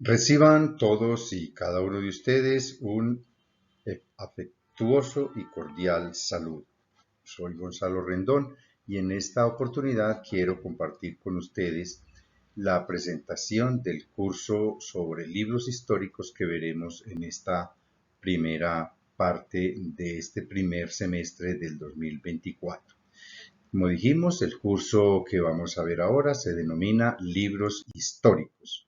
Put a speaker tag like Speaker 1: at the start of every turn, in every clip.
Speaker 1: Reciban todos y cada uno de ustedes un afectuoso y cordial saludo. Soy Gonzalo Rendón y en esta oportunidad quiero compartir con ustedes la presentación del curso sobre libros históricos que veremos en esta primera parte de este primer semestre del 2024. Como dijimos, el curso que vamos a ver ahora se denomina Libros Históricos.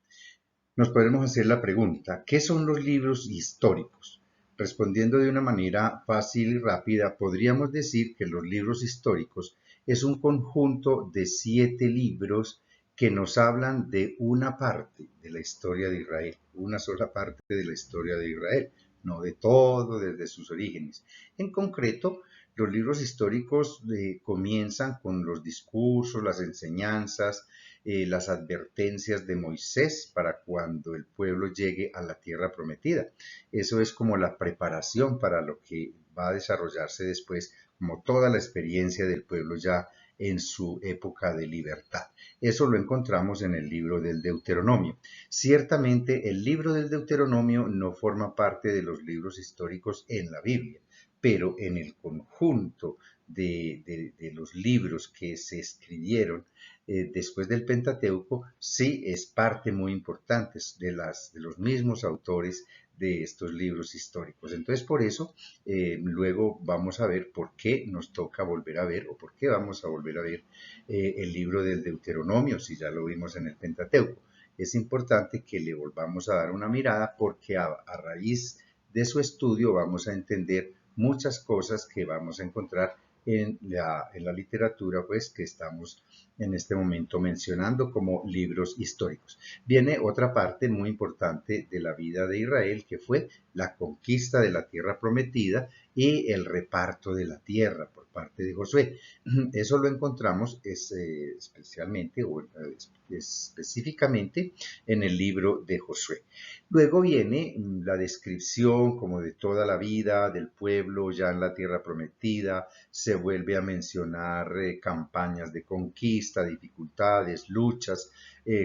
Speaker 1: Nos podemos hacer la pregunta, ¿qué son los libros históricos? Respondiendo de una manera fácil y rápida, podríamos decir que los libros históricos es un conjunto de 7 libros que nos hablan de una parte de la historia de Israel, una sola parte de la historia de Israel, no de todo desde sus orígenes. En concreto, los libros históricos comienzan con los discursos, las enseñanzas, las advertencias de Moisés para cuando el pueblo llegue a la tierra prometida. Eso es como la preparación para lo que va a desarrollarse después, como toda la experiencia del pueblo ya en su época de libertad. Eso lo encontramos en el libro del Deuteronomio. Ciertamente el libro del Deuteronomio no forma parte de los libros históricos en la Biblia, pero en el conjunto de los libros que se escribieron después del Pentateuco, sí es parte muy importante de los mismos autores de estos libros históricos. Entonces, por eso, luego vamos a ver por qué nos toca volver a ver o por qué vamos a volver a ver el libro del Deuteronomio, si ya lo vimos en el Pentateuco. Es importante que le volvamos a dar una mirada porque a raíz de su estudio vamos a entender muchas cosas que vamos a encontrar en la literatura pues, que estamos en este momento mencionando como libros históricos. Viene otra parte muy importante de la vida de Israel, que fue la conquista de la tierra prometida y el reparto de la tierra por parte de Josué. Eso lo encontramos especialmente o específicamente en el libro de Josué. Luego viene la descripción como de toda la vida del pueblo ya en la tierra prometida, se vuelve a mencionar campañas de conquista, dificultades, luchas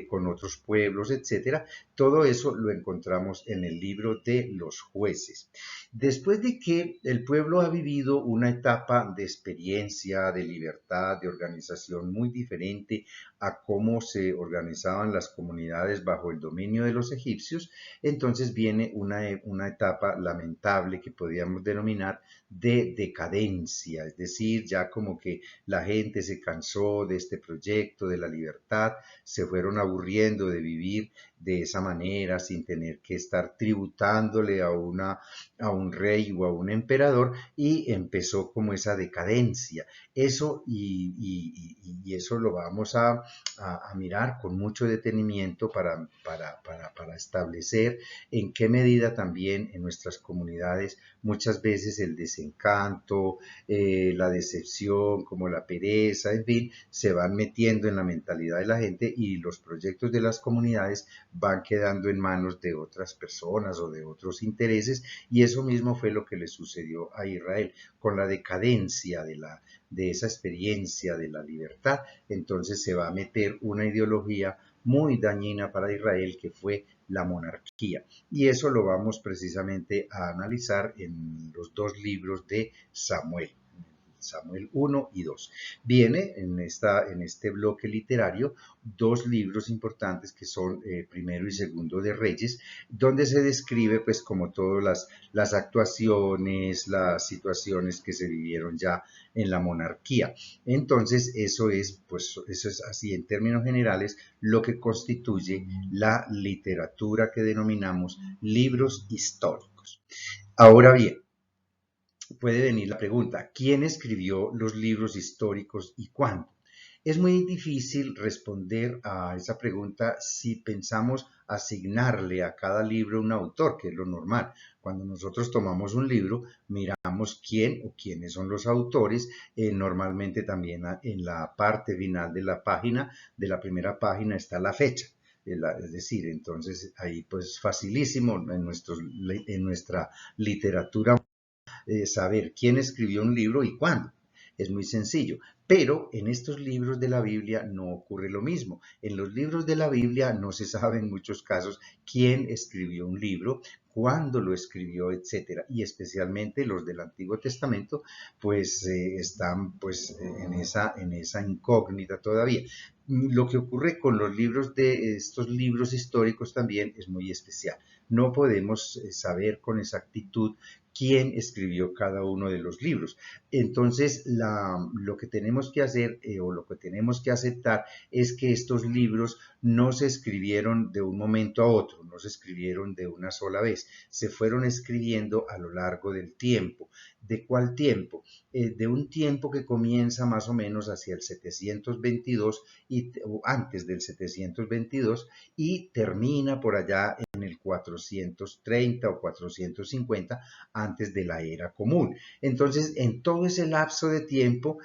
Speaker 1: con otros pueblos, etcétera. Todo eso lo encontramos en el libro de los jueces. Después de que el pueblo ha vivido una etapa de experiencia, de libertad, de organización muy diferente a cómo se organizaban las comunidades bajo el dominio de los egipcios, entonces viene una etapa lamentable que podríamos denominar de decadencia, es decir, ya como que la gente se cansó de este proyecto de la libertad, se fueron aburriendo de vivir de esa manera sin tener que estar tributándole a un rey o a un emperador y empezó como esa decadencia. Eso y eso lo vamos a mirar con mucho detenimiento para establecer en qué medida también en nuestras comunidades muchas veces el desencanto, la decepción, como la pereza, en fin, se van metiendo en la mentalidad de la gente y los proyectos de las comunidades van quedando en manos de otras personas o de otros intereses y eso mismo fue lo que le sucedió a Israel con la decadencia de esa experiencia de la libertad. Entonces se va a meter una ideología muy dañina para Israel que fue la monarquía. Y eso lo vamos precisamente a analizar en los dos libros de Samuel. Samuel 1 y 2. Viene en este bloque literario dos libros importantes que son Primero y Segundo de Reyes, donde se describe pues como todas las actuaciones, las situaciones que se vivieron ya en la monarquía. Entonces eso es así en términos generales lo que constituye la literatura que denominamos libros históricos. Ahora bien, puede venir la pregunta, ¿quién escribió los libros históricos y cuándo? Es muy difícil responder a esa pregunta si pensamos asignarle a cada libro un autor, que es lo normal. Cuando nosotros tomamos un libro, miramos quién o quiénes son los autores. Normalmente también en la parte final de la página, de la primera página, está la fecha. Es decir, entonces ahí pues facilísimo en nuestra literatura saber quién escribió un libro y cuándo. Es muy sencillo, Pero en estos libros de la Biblia no ocurre lo mismo. En los libros de la Biblia no se sabe en muchos casos quién escribió un libro, cuándo lo escribió, etcétera. Y especialmente los del Antiguo Testamento, pues están pues en esa incógnita todavía. Lo que ocurre con los libros de estos libros históricos también es muy especial. No podemos saber con exactitud quién escribió cada uno de los libros. Entonces, lo que tenemos que hacer o lo que tenemos que aceptar es que estos libros no se escribieron de un momento a otro, no se escribieron de una sola vez, se fueron escribiendo a lo largo del tiempo. ¿De cuál tiempo? De un tiempo que comienza más o menos hacia el 722 o antes del 722 y termina por allá en el 430 o 450 antes de la era común. Entonces, en todo ese lapso de tiempo,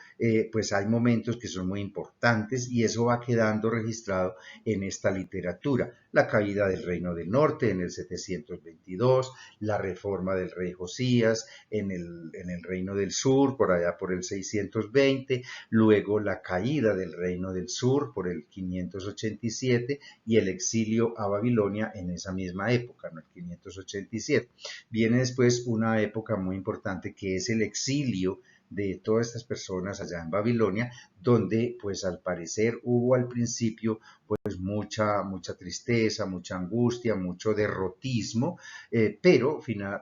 Speaker 1: pues hay momentos que son muy importantes y eso va quedando registrado en esta literatura. La caída del Reino del Norte en el 722, la reforma del rey Josías en el Reino del Sur, por allá por el 620, luego la caída del Reino del Sur por el 587 y el exilio a Babilonia en esa misma época, ¿no? El 587. Viene después una época muy importante que es el exilio de todas estas personas allá en Babilonia, donde pues al parecer hubo al principio pues mucha tristeza, mucha angustia, mucho derrotismo,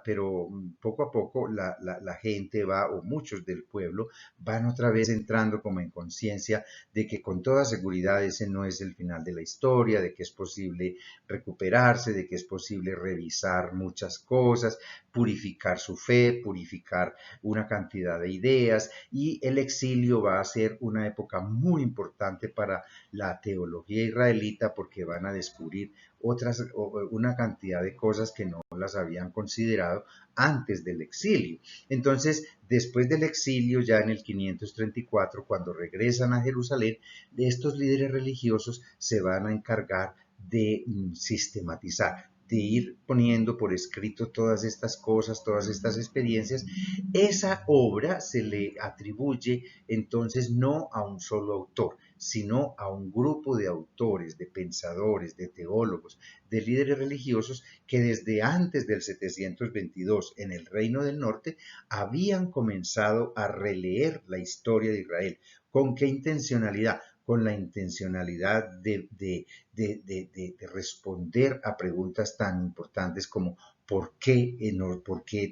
Speaker 1: pero poco a poco la gente va, o muchos del pueblo, van otra vez entrando como en conciencia de que con toda seguridad ese no es el final de la historia, de que es posible recuperarse, de que es posible revisar muchas cosas, purificar su fe, purificar una cantidad de ideas y el exilio va a ser una época muy importante para la teología israelita porque van a descubrir una cantidad de cosas que no las habían considerado antes del exilio. Entonces, después del exilio, ya en el 534, cuando regresan a Jerusalén, estos líderes religiosos se van a encargar de sistematizar, de ir poniendo por escrito todas estas cosas, todas estas experiencias. Esa obra se le atribuye entonces no a un solo autor, sino a un grupo de autores, de pensadores, de teólogos, de líderes religiosos que desde antes del 722 en el Reino del Norte habían comenzado a releer la historia de Israel. ¿Con qué intencionalidad? Con la intencionalidad de responder a preguntas tan importantes como ¿por qué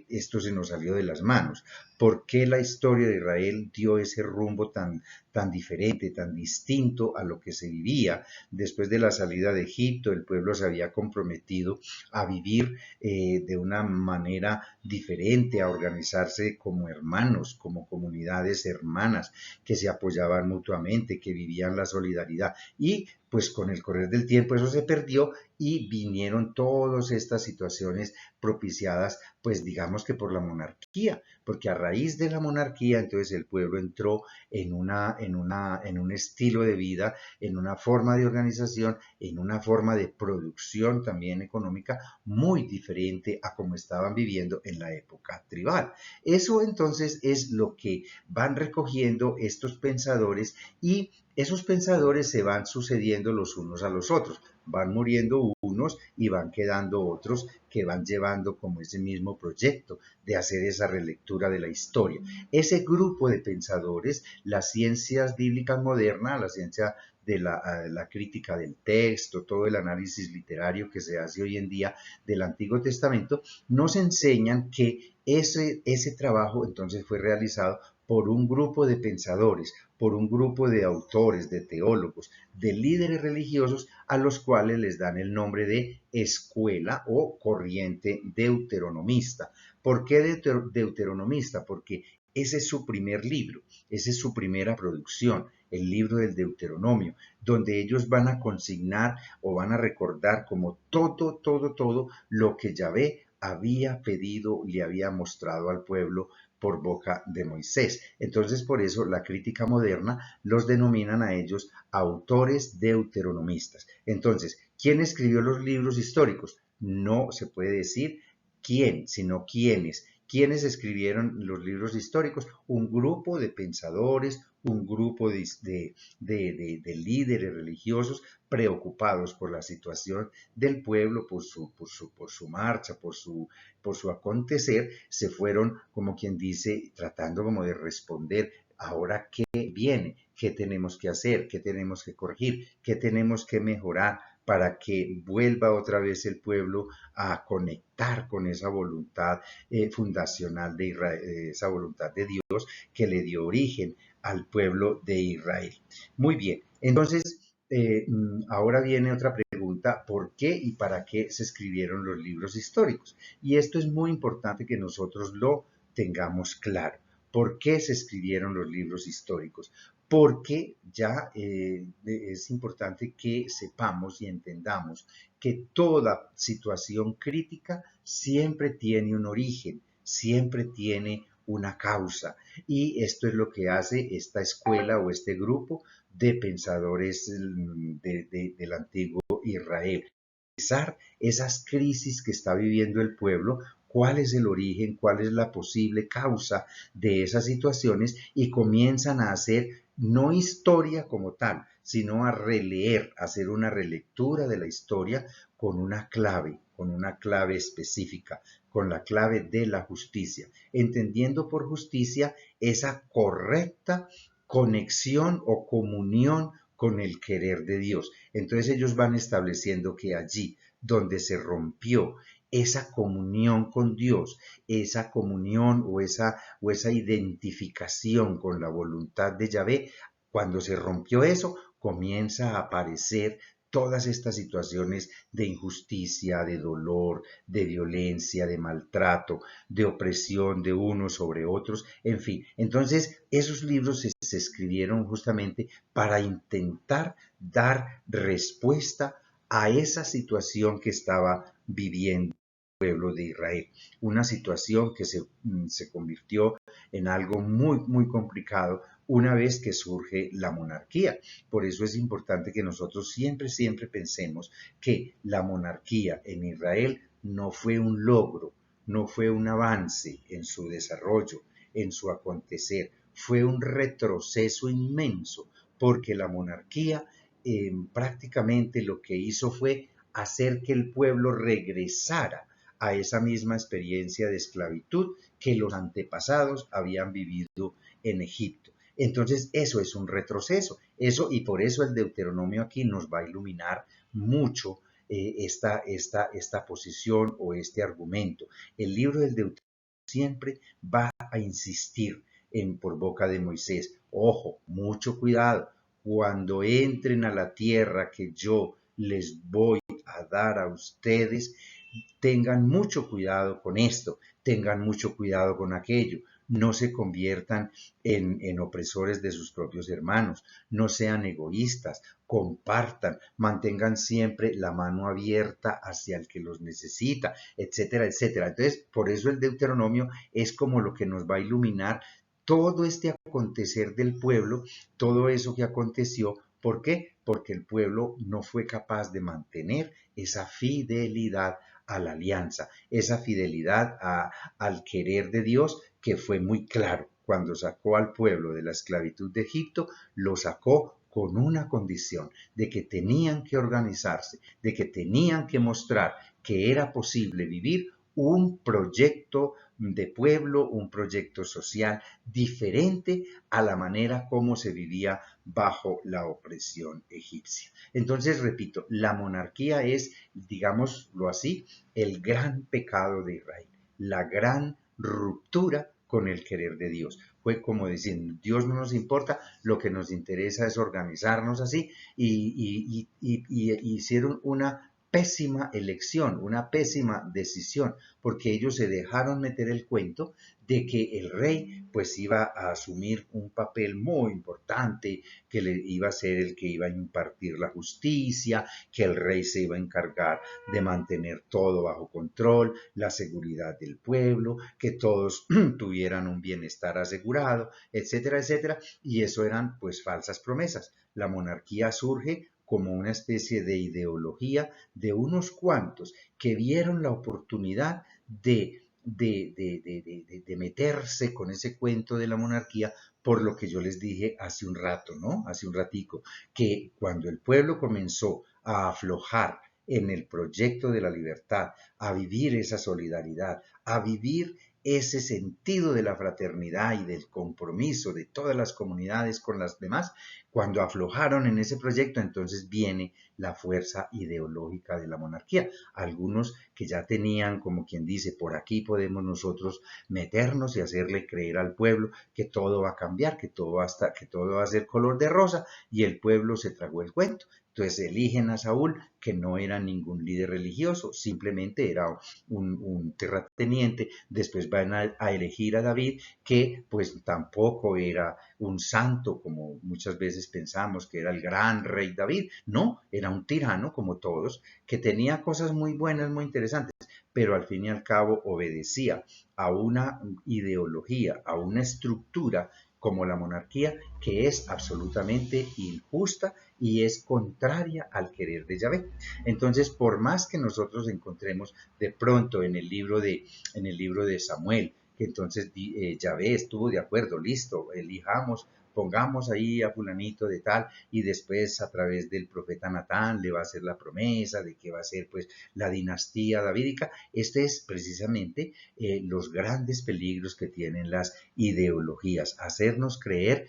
Speaker 1: esto se nos salió de las manos? ¿Por qué la historia de Israel dio ese rumbo tan diferente, tan distinto a lo que se vivía? Después de la salida de Egipto, el pueblo se había comprometido a vivir de una manera diferente, a organizarse como hermanos, como comunidades hermanas, que se apoyaban mutuamente, que vivían la solidaridad. Y pues con el correr del tiempo eso se perdió y vinieron todas estas situaciones propiciadas, pues digamos que por la monarquía, porque a raíz de la monarquía entonces el pueblo entró en un estilo de vida, en una forma de organización, en una forma de producción también económica muy diferente a como estaban viviendo en la época tribal. Eso entonces es lo que van recogiendo estos pensadores y esos pensadores se van sucediendo los unos a los otros, van muriendo unos y van quedando otros que van llevando como ese mismo proyecto de hacer esa relectura de la historia. Ese grupo de pensadores, las ciencias bíblicas modernas, la ciencia de la crítica del texto, todo el análisis literario que se hace hoy en día del Antiguo Testamento, nos enseñan que ese trabajo entonces fue realizado por un grupo de pensadores, por un grupo de autores, de teólogos, de líderes religiosos a los cuales les dan el nombre de escuela o corriente deuteronomista. ¿Por qué deuteronomista? Porque ese es su primer libro, esa es su primera producción, el libro del Deuteronomio, donde ellos van a consignar o van a recordar como todo lo que Yahvé había pedido, le había mostrado al pueblo por boca de Moisés. Entonces, por eso la crítica moderna los denominan a ellos autores deuteronomistas. Entonces, ¿quién escribió los libros históricos? No se puede decir quién, sino quiénes. ¿Quiénes escribieron los libros históricos? Un grupo de pensadores, un grupo de líderes religiosos preocupados por la situación del pueblo, por su marcha, por su acontecer, se fueron, como quien dice, tratando como de responder. Ahora, ¿qué viene? ¿Qué tenemos que hacer? ¿Qué tenemos que corregir? ¿Qué tenemos que mejorar para que vuelva otra vez el pueblo a conectar con esa voluntad fundacional de Israel, esa voluntad de Dios que le dio origen al pueblo de Israel? Muy bien, entonces ahora viene otra pregunta: ¿por qué y para qué se escribieron los libros históricos? Y esto es muy importante que nosotros lo tengamos claro. ¿Por qué se escribieron los libros históricos? Porque ya es importante que sepamos y entendamos que toda situación crítica siempre tiene un origen, siempre tiene una causa. Y esto es lo que hace esta escuela o este grupo de pensadores del antiguo Israel. Analizar esas crisis que está viviendo el pueblo, cuál es el origen, cuál es la posible causa de esas situaciones, y comienzan a hacer no historia como tal, sino a releer, a hacer una relectura de la historia con una clave específica, con la clave de la justicia, entendiendo por justicia esa correcta conexión o comunión con el querer de Dios. Entonces ellos van estableciendo que allí donde se rompió esa comunión con Dios, esa comunión o esa identificación con la voluntad de Yahvé, cuando se rompió eso, comienza a aparecer todas estas situaciones de injusticia, de dolor, de violencia, de maltrato, de opresión de unos sobre otros, en fin. Entonces, esos libros se escribieron justamente para intentar dar respuesta a esa situación que estaba viviendo el pueblo de Israel, una situación que se convirtió en algo muy, muy complicado una vez que surge la monarquía. Por eso es importante que nosotros siempre, siempre pensemos que la monarquía en Israel no fue un logro, no fue un avance en su desarrollo, en su acontecer, fue un retroceso inmenso, porque la monarquía prácticamente lo que hizo fue hacer que el pueblo regresara a esa misma experiencia de esclavitud que los antepasados habían vivido en Egipto. Entonces eso es un retroceso, eso, y por eso el Deuteronomio aquí nos va a iluminar mucho esta posición o este argumento. El libro del Deuteronomio siempre va a insistir por boca de Moisés: ojo, mucho cuidado, cuando entren a la tierra que yo les voy a dar a ustedes, tengan mucho cuidado con esto, tengan mucho cuidado con aquello, no se conviertan en opresores de sus propios hermanos, no sean egoístas, compartan, mantengan siempre la mano abierta hacia el que los necesita, etcétera, etcétera. Entonces, por eso el Deuteronomio es como lo que nos va a iluminar todo este acontecer del pueblo, todo eso que aconteció. ¿Por qué? Porque el pueblo no fue capaz de mantener esa fidelidad a la alianza, esa fidelidad al querer de Dios, que fue muy claro. Cuando sacó al pueblo de la esclavitud de Egipto, lo sacó con una condición: de que tenían que organizarse, de que tenían que mostrar que era posible vivir un proyecto de pueblo, un proyecto social diferente a la manera como se vivía bajo la opresión egipcia. Entonces, repito, la monarquía es, digámoslo así, el gran pecado de Israel, la gran ruptura con el querer de Dios. Fue como diciendo: Dios no nos importa, lo que nos interesa es organizarnos así, y hicieron una pésima elección, una pésima decisión, porque ellos se dejaron meter el cuento de que el rey pues iba a asumir un papel muy importante, que le iba a ser el que iba a impartir la justicia, que el rey se iba a encargar de mantener todo bajo control, la seguridad del pueblo, que todos tuvieran un bienestar asegurado, etcétera, etcétera. Y eso eran pues falsas promesas. La monarquía surge como una especie de ideología de unos cuantos que vieron la oportunidad de de meterse con ese cuento de la monarquía, por lo que yo les dije hace un rato, ¿no? Hace un ratico, que cuando el pueblo comenzó a aflojar en el proyecto de la libertad, a vivir esa solidaridad, a vivir ese sentido de la fraternidad y del compromiso de todas las comunidades con las demás, cuando aflojaron en ese proyecto, entonces viene la fuerza ideológica de la monarquía. Algunos que ya tenían, como quien dice, por aquí podemos nosotros meternos y hacerle creer al pueblo que todo va a cambiar, que todo va a ser color de rosa, y el pueblo se tragó el cuento. Entonces eligen a Saúl, que no era ningún líder religioso, simplemente era un terrateniente. Después van a elegir a David, que pues tampoco era un santo, como muchas veces pensamos que era el gran rey David. No, era un tirano como todos, que tenía cosas muy buenas, muy interesantes, pero al fin y al cabo obedecía a una ideología, a una estructura como la monarquía, que es absolutamente injusta y es contraria al querer de Yahvé. Entonces, por más que nosotros encontremos de pronto en el libro de Samuel, que entonces Yahvé estuvo de acuerdo, listo, elijamos, pongamos ahí a fulanito de tal, y después a través del profeta Natán le va a hacer la promesa de que va a ser pues la dinastía davídica. Este es precisamente los grandes peligros que tienen las ideologías, hacernos creer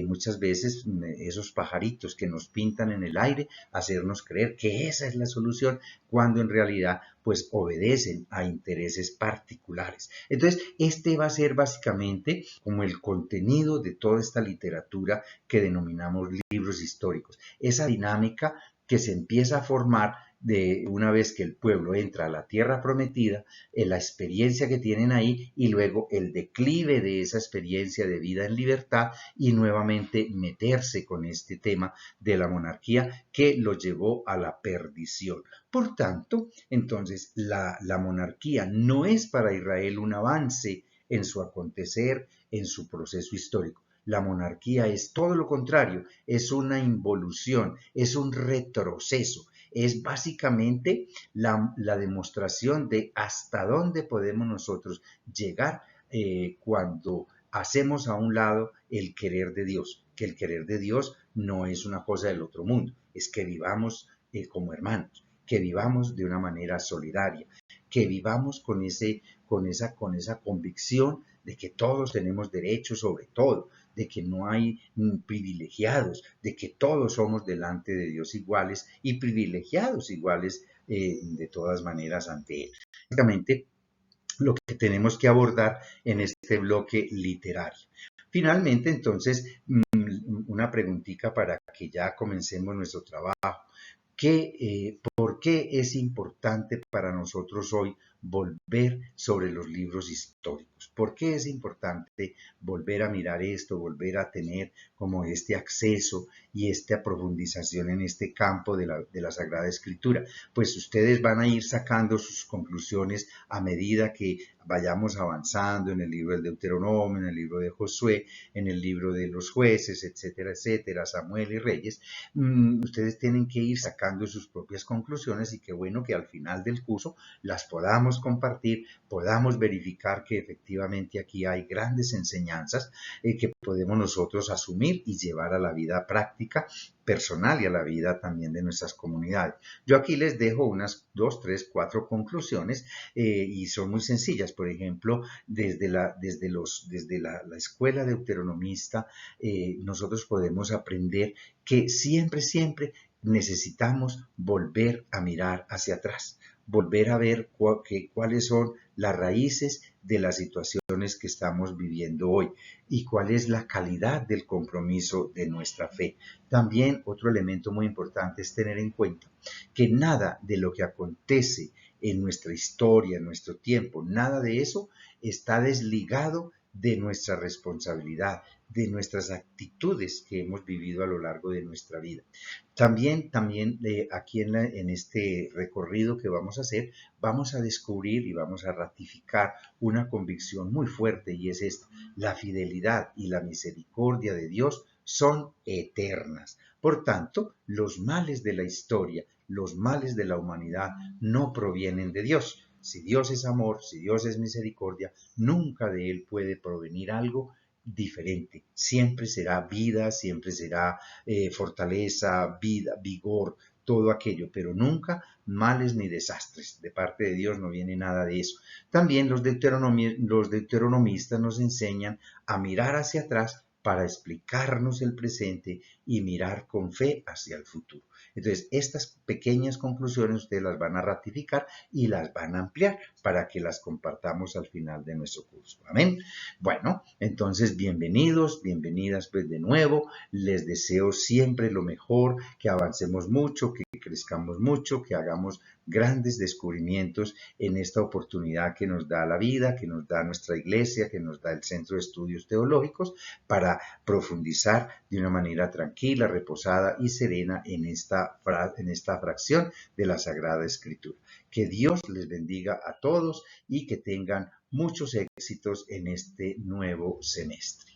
Speaker 1: muchas veces esos pajaritos que nos pintan en el aire, hacernos creer que esa es la solución, cuando en realidad pues obedecen a intereses particulares. Entonces, este va a ser básicamente como el contenido de toda esta literatura que denominamos libros históricos. Esa dinámica que se empieza a formar de una vez que el pueblo entra a la tierra prometida, la experiencia que tienen ahí y luego el declive de esa experiencia de vida en libertad y nuevamente meterse con este tema de la monarquía que lo llevó a la perdición. Por tanto, entonces la monarquía no es para Israel un avance en su acontecer, en su proceso histórico. La monarquía es todo lo contrario, es una involución, es un retroceso, es básicamente la demostración de hasta dónde podemos nosotros llegar cuando hacemos a un lado el querer de Dios, que el querer de Dios no es una cosa del otro mundo, es que vivamos como hermanos, que vivamos de una manera solidaria, que vivamos con esa convicción de que todos tenemos derechos sobre todo, de que no hay privilegiados, de que todos somos delante de Dios iguales y privilegiados iguales de todas maneras ante Él. Básicamente, lo que tenemos que abordar en este bloque literario. Finalmente, entonces, una preguntita para que ya comencemos nuestro trabajo. ¿Por qué es importante para nosotros hoy volver sobre los libros históricos? ¿Por qué es importante volver a mirar esto, volver a tener como este acceso y esta profundización en este campo de la Sagrada Escritura? Pues ustedes van a ir sacando sus conclusiones a medida que vayamos avanzando en el libro del Deuteronomio, en el libro de Josué, en el libro de los jueces, etcétera, etcétera, Samuel y Reyes. Ustedes tienen que ir sacando sus propias conclusiones y qué bueno que al final del curso las podamos compartir, podamos verificar que efectivamente aquí hay grandes enseñanzas que podemos nosotros asumir y llevar a la vida práctica personal y a la vida también de nuestras comunidades. Yo aquí les dejo unas 2, 3, 4 conclusiones y son muy sencillas. Por ejemplo, desde la escuela deuteronomista, nosotros podemos aprender que siempre, siempre necesitamos volver a mirar hacia atrás, volver a ver cuáles son las raíces de las situaciones que estamos viviendo hoy y cuál es la calidad del compromiso de nuestra fe. También otro elemento muy importante es tener en cuenta que nada de lo que acontece en nuestra historia, en nuestro tiempo, nada de eso está desligado de nuestra responsabilidad, de nuestras actitudes que hemos vivido a lo largo de nuestra vida. También aquí en este recorrido que vamos a hacer, vamos a descubrir y vamos a ratificar una convicción muy fuerte y es esta: la fidelidad y la misericordia de Dios son eternas. Por tanto, los males de la historia, los males de la humanidad no provienen de Dios, Si Dios es amor, si Dios es misericordia, nunca de Él puede provenir algo diferente. Siempre será vida, siempre será fortaleza, vida, vigor, todo aquello, pero nunca males ni desastres. De parte de Dios no viene nada de eso. También los deuteronomistas nos enseñan a mirar hacia atrás para explicarnos el presente y mirar con fe hacia el futuro. Entonces, estas pequeñas conclusiones ustedes las van a ratificar y las van a ampliar para que las compartamos al final de nuestro curso. Amén. Bueno, entonces bienvenidos, bienvenidas pues de nuevo. Les deseo siempre lo mejor, que avancemos mucho, que crezcamos mucho, que hagamos grandes descubrimientos en esta oportunidad que nos da la vida, que nos da nuestra iglesia, que nos da el Centro de Estudios Teológicos, para profundizar de una manera tranquila, reposada y serena en esta fracción de la Sagrada Escritura. Que Dios les bendiga a todos y que tengan muchos éxitos en este nuevo semestre.